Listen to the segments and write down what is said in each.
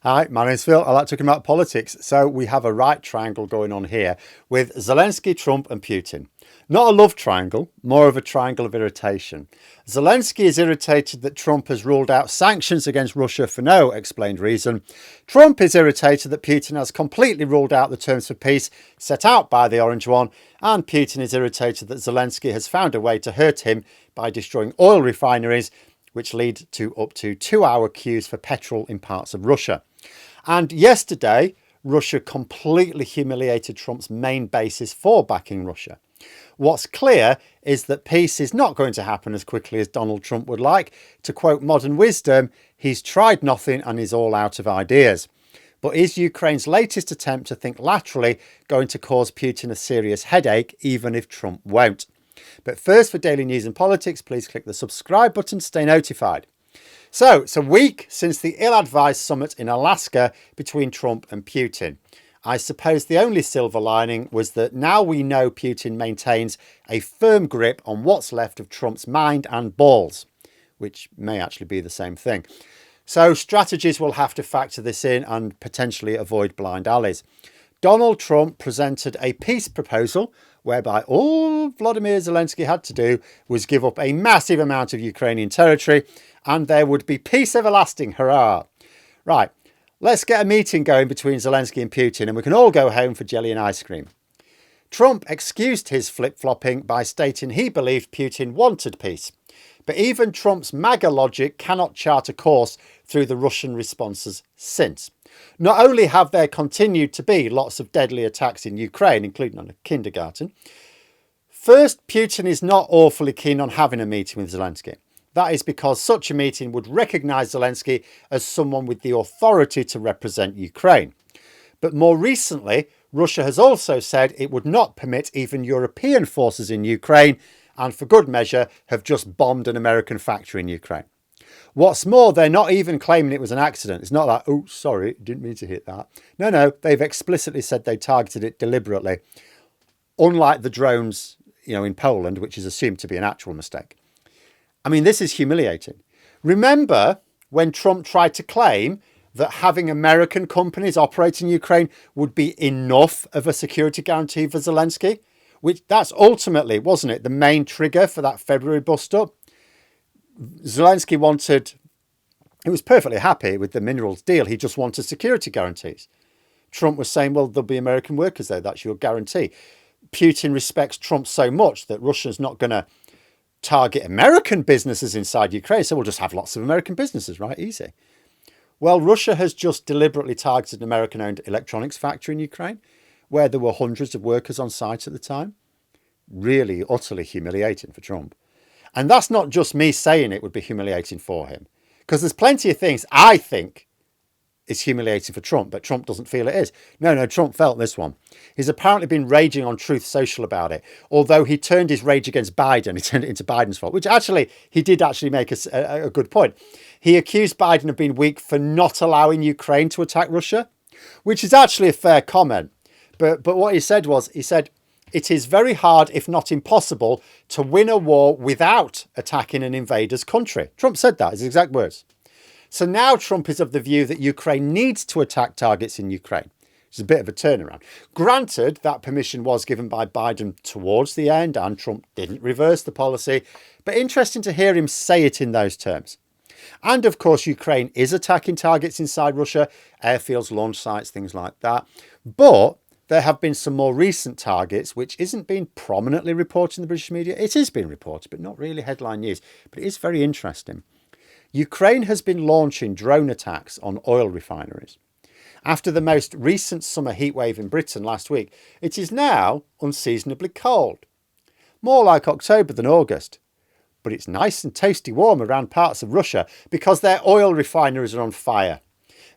Hi, my name's Phil. I like talking about politics. So we have a right triangle going on here with Zelensky, Trump and Putin. Not a love triangle, more of a triangle of irritation. Zelensky is irritated that Trump has ruled out sanctions against Russia for no explained reason. Trump is irritated that Putin has completely ruled out the terms for peace set out by the Orange One. And Putin is irritated that Zelensky has found a way to hurt him by destroying oil refineries, which lead to up to 2-hour queues for petrol in parts of Russia. And yesterday, Russia completely humiliated Trump's main basis for backing Russia. What's clear is that peace is not going to happen as quickly as Donald Trump would like. To quote modern wisdom, he's tried nothing and is all out of ideas. But is Ukraine's latest attempt to think laterally going to cause Putin a serious headache, even if Trump won't? But first, for daily news and politics, please click the subscribe button to stay notified. So it's a week since the ill-advised summit in Alaska between Trump and Putin. I suppose the only silver lining was that now we know Putin maintains a firm grip on what's left of Trump's mind and balls, which may actually be the same thing. So strategies will have to factor this in and potentially avoid blind alleys. Donald Trump presented a peace proposal whereby all Vladimir Zelensky had to do was give up a massive amount of Ukrainian territory and there would be peace everlasting. Hurrah. Right, let's get a meeting going between Zelensky and Putin and we can all go home for jelly and ice cream. Trump excused his flip-flopping by stating he believed Putin wanted peace. But even Trump's MAGA logic cannot chart a course through the Russian responses since. Not only have there continued to be lots of deadly attacks in Ukraine, including on a kindergarten, first, Putin is not awfully keen on having a meeting with Zelensky. That is because such a meeting would recognise Zelensky as someone with the authority to represent Ukraine. But more recently, Russia has also said it would not permit even European forces in Ukraine and for good measure have just bombed an American factory in Ukraine. What's more, they're not even claiming it was an accident. It's not like, oh, sorry, didn't mean to hit that. No, they've explicitly said they targeted it deliberately, unlike the drones, in Poland, which is assumed to be an actual mistake. I mean, this is humiliating. Remember when Trump tried to claim that having American companies operate in Ukraine would be enough of a security guarantee for Zelensky? Which that's ultimately, wasn't it, the main trigger for that February bust-up? Zelensky he was perfectly happy with the minerals deal. He just wanted security guarantees. Trump was saying, well, there'll be American workers there. That's your guarantee. Putin respects Trump so much that Russia's not going to target American businesses inside Ukraine. So we'll just have lots of American businesses, right? Easy. Well, Russia has just deliberately targeted an American-owned electronics factory in Ukraine, where there were hundreds of workers on site at the time. Really, utterly humiliating for Trump. And that's not just me saying it would be humiliating for him, because there's plenty of things I think is humiliating for Trump, but Trump doesn't feel it is. No, Trump felt this one. He's apparently been raging on Truth Social about it, although he turned his rage against Biden. He turned it into Biden's fault, which actually, he did actually make a good point. He accused Biden of being weak for not allowing Ukraine to attack Russia, which is actually a fair comment. But what he said, it is very hard, if not impossible, to win a war without attacking an invader's country. Trump said that, his exact words. So now Trump is of the view that Ukraine needs to attack targets in Ukraine. It's a bit of a turnaround. Granted, that permission was given by Biden towards the end and Trump didn't reverse the policy. But interesting to hear him say it in those terms. And of course, Ukraine is attacking targets inside Russia, airfields, launch sites, things like that. But there have been some more recent targets, which isn't being prominently reported in the British media. It is being reported, but not really headline news. But it is very interesting. Ukraine has been launching drone attacks on oil refineries. After the most recent summer heatwave in Britain last week, it is now unseasonably cold. More like October than August. But it's nice and toasty warm around parts of Russia because their oil refineries are on fire.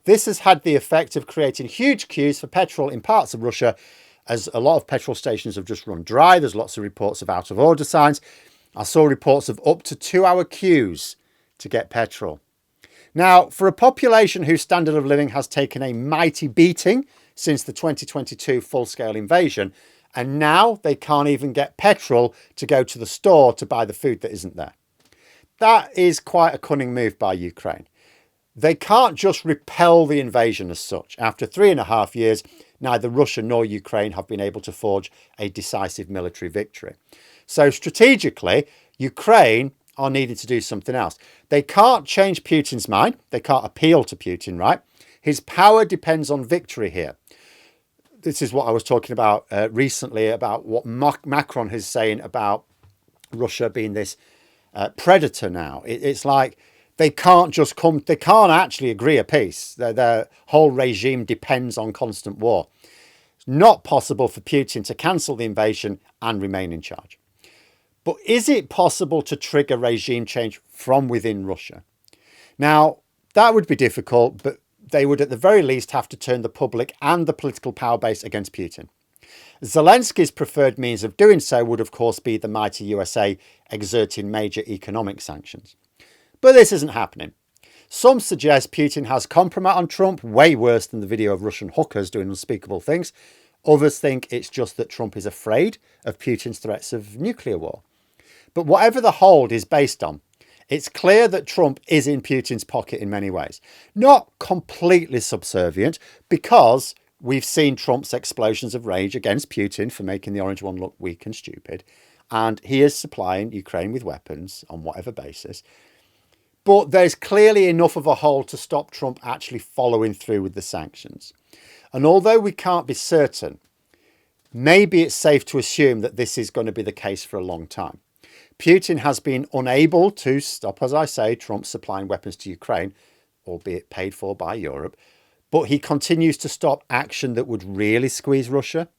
This has had the effect of creating huge queues for petrol in parts of Russia, as a lot of petrol stations have just run dry. There's lots of reports of out of order signs. I saw reports of up to 2-hour queues to get petrol. Now, for a population whose standard of living has taken a mighty beating since the 2022 full-scale invasion, and now they can't even get petrol to go to the store to buy the food that isn't there. That is quite a cunning move by Ukraine. They can't just repel the invasion as such. After 3.5 years, neither Russia nor Ukraine have been able to forge a decisive military victory. So strategically, Ukraine are needing to do something else. They can't change Putin's mind. They can't appeal to Putin, right? His power depends on victory here. This is what I was talking about recently about what Macron is saying about Russia being this predator now. It's like they can't actually agree a peace. Their whole regime depends on constant war. It's not possible for Putin to cancel the invasion and remain in charge. But is it possible to trigger regime change from within Russia? Now, that would be difficult, but they would at the very least have to turn the public and the political power base against Putin. Zelensky's preferred means of doing so would, of course, be the mighty USA exerting major economic sanctions. But this isn't happening. Some suggest Putin has compromise on Trump, way worse than the video of Russian hookers doing unspeakable things. Others think it's just that Trump is afraid of Putin's threats of nuclear war. But whatever the hold is based on, it's clear that Trump is in Putin's pocket in many ways. Not completely subservient, because we've seen Trump's explosions of rage against Putin for making the orange one look weak and stupid. And he is supplying Ukraine with weapons on whatever basis. But there's clearly enough of a hold to stop Trump actually following through with the sanctions. And although we can't be certain, maybe it's safe to assume that this is going to be the case for a long time. Putin has been unable to stop, as I say, Trump supplying weapons to Ukraine, albeit paid for by Europe, but he continues to stop action that would really squeeze Russia.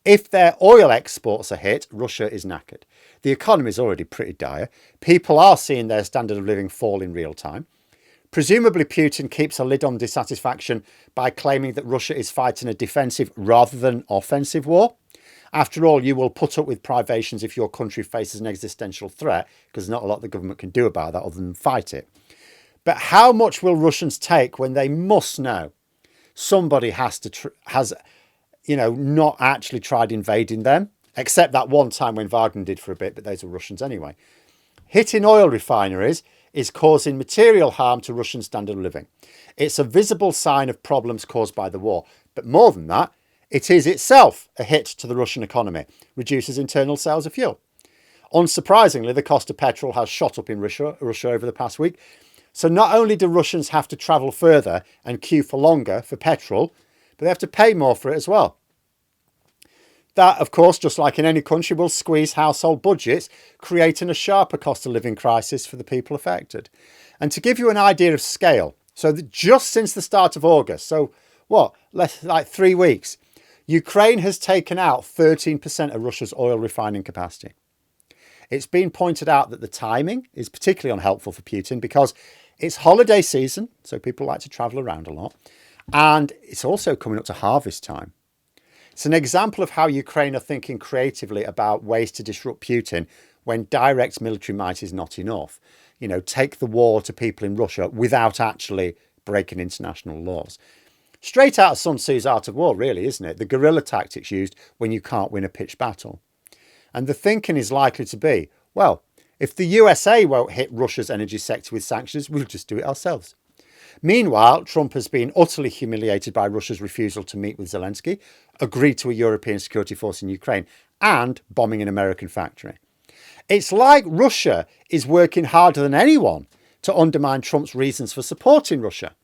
If their oil exports are hit, Russia is knackered. The economy is already pretty dire. People are seeing their standard of living fall in real time. Presumably, Putin keeps a lid on dissatisfaction by claiming that Russia is fighting a defensive rather than offensive war. After all, you will put up with privations if your country faces an existential threat, because not a lot the government can do about that other than fight it. But how much will Russians take when they must know somebody has not actually tried invading them, except that one time when Wagner did for a bit, but those were Russians anyway. Hitting oil refineries is causing material harm to Russian standard of living. It's a visible sign of problems caused by the war. But more than that, it is itself a hit to the Russian economy, reduces internal sales of fuel. Unsurprisingly, the cost of petrol has shot up in Russia over the past week. So not only do Russians have to travel further and queue for longer for petrol, but they have to pay more for it as well. That, of course, just like in any country, will squeeze household budgets, creating a sharper cost of living crisis for the people affected. And to give you an idea of scale, so that just since the start of August, so less like 3 weeks, Ukraine has taken out 13% of Russia's oil refining capacity. It's been pointed out that the timing is particularly unhelpful for Putin because it's holiday season, so people like to travel around a lot, and it's also coming up to harvest time. It's an example of how Ukraine are thinking creatively about ways to disrupt Putin when direct military might is not enough. Take the war to people in Russia without actually breaking international laws. Straight out of Sun Tzu's Art of War, really, isn't it? The guerrilla tactics used when you can't win a pitched battle. And the thinking is likely to be, well, if the USA won't hit Russia's energy sector with sanctions, we'll just do it ourselves. Meanwhile, Trump has been utterly humiliated by Russia's refusal to meet with Zelensky, agree to a European security force in Ukraine, and bombing an American factory. It's like Russia is working harder than anyone to undermine Trump's reasons for supporting Russia.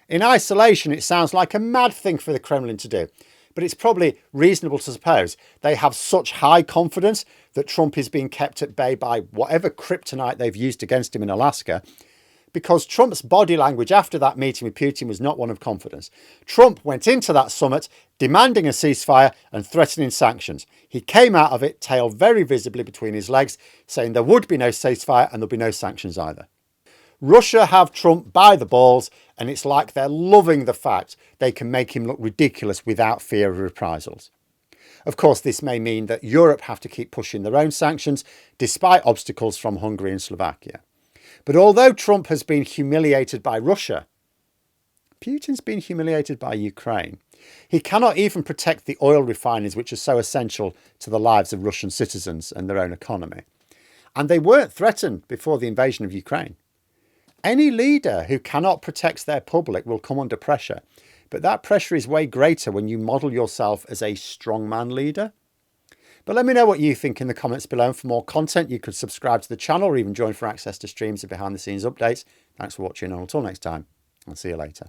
In isolation, it sounds like a mad thing for the Kremlin to do, but it's probably reasonable to suppose they have such high confidence that Trump is being kept at bay by whatever kryptonite they've used against him in Alaska, because Trump's body language after that meeting with Putin was not one of confidence. Trump went into that summit demanding a ceasefire and threatening sanctions. He came out of it, tail very visibly between his legs, saying there would be no ceasefire and there'll be no sanctions either. Russia have Trump by the balls, and it's like they're loving the fact they can make him look ridiculous without fear of reprisals. Of course, this may mean that Europe have to keep pushing their own sanctions, despite obstacles from Hungary and Slovakia. But although Trump has been humiliated by Russia, Putin's been humiliated by Ukraine. He cannot even protect the oil refineries, which are so essential to the lives of Russian citizens and their own economy. And they weren't threatened before the invasion of Ukraine. Any leader who cannot protect their public will come under pressure. But that pressure is way greater when you model yourself as a strongman leader. But let me know what you think in the comments below. And for more content, you could subscribe to the channel or even join for access to streams and behind the scenes updates. Thanks for watching, and until next time, I'll see you later.